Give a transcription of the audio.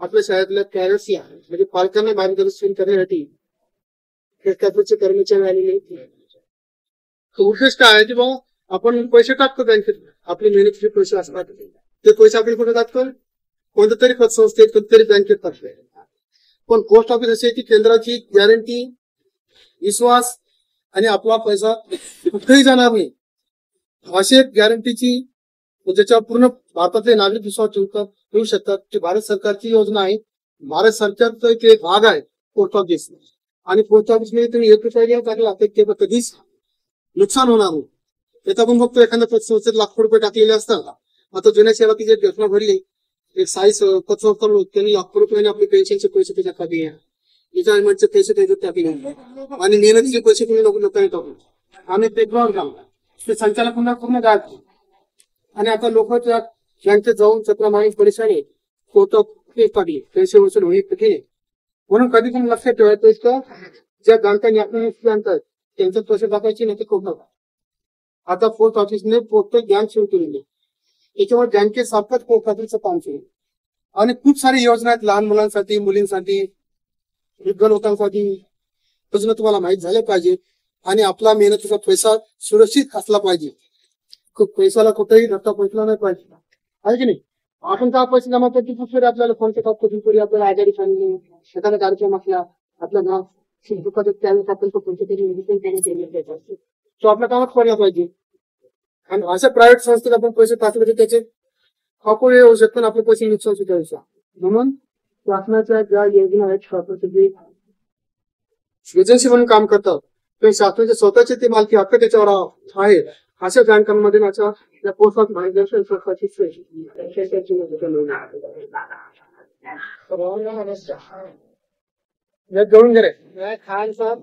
आपल्या शाळेतल्या पॅरेंट्स म्हणजे पालकांना मार्गदर्शन करण्यासाठी त्याचे कर्मचारी आलेले उद्दिष्ट आहे की बाबा आपण पैसे टाकतो बँकेत, आपले मेहनतीचे पैसे असतात ते पैसे आपल्याला कुठे टाकतो, कोणत्या तरी पतसंस्थेत कोणत्यातरी बँकेत टाकतो. पण पोस्ट ऑफिस असे की केंद्राची गॅरंटी, विश्वास आणि आपला पैसा कुठेही जाणार नाही अशी एक गॅरंटीची ज्याच्यावर पूर्ण भारतातले नागरिक विश्वास ठेवू शकतात. जी भारत सरकारची योजना आहे. भारत सरकारचा एक भाग आहे पोस्ट ऑफिस, आणि पोस्ट ऑफिस मध्ये तुम्ही ₹1 टाकला तर ते कधीच नुकसान होणार नाही. त्यात आपण बघतो एखाद्या पतसंस्थेत लाखो रुपये टाकलेले असतात. आता जुन्या शहरात जी घटना घडली, एक साईस पतसंस्था त्यांनी लाखो रुपयाने आपले पेन्शनचे पैसे त्याच्यात टाकले, रिटायरमेंटचे पैसे त्याच्यात टाकले आणि मेहनतीचे पैसे तुम्ही लोकांनी टाकले आणि ते संचालक पूर्ण गायब. आणि आता लोक बँकेत जाऊन चक्रमाळी परेशानी फोटो टाकले, पैसे वसूल होईल. म्हणून कधी पण लक्षात ठेवायचं का ज्या बँकांनी आपल्याला आणतात त्यांचे पैसे टाकायचे नाही ते खूप. आता पोस्ट ऑफिसने प्रत्येक बँक सुरू केलेली, त्याच्यावर बँकेसारखंच पोस्ट ऑफिसचं काम सुरू आणि खूप सारी योजना आहेत लहान मुलांसाठी, मुलींसाठी, वृद्ध लोकांसाठी. अजून तुम्हाला माहित झालं पाहिजे आणि आपला मेहनतीचा पैसा सुरक्षित असला पाहिजे. खूप पैशाला कुठेही धक्का पोचला नाही पाहिजे, आहे की नाही. आपण का पैसे जमा करतो आपल्याला फोनचे टाकतो, आपल्याला आजारी सांगणे, एखादा कार्यक्रम असला आपला गाव दुःखात त्यावेळेस आपण तो कोणत्या तरी मेडिसिन तो आपल्या कामात पडला पाहिजे. आणि अशा प्रायव्हेट संस्थेत आपण पैसे टाकले तर त्याचे अपव्यय होऊ शकतो, आपले पैसे नुकसान सुद्धा होऊ शकतो. म्हणून शासनाच्या ज्या योजना आहेत, शासनाचे एजन्सी म्हणून काम करतात ते शासनाचे स्वतःचे ते मालकी हक्क त्याच्यावर आहे. अशा बँकांमध्ये या पोस्ट ऑफिस मार्गदर्शन सरकारची जळून गेले खान साहेब.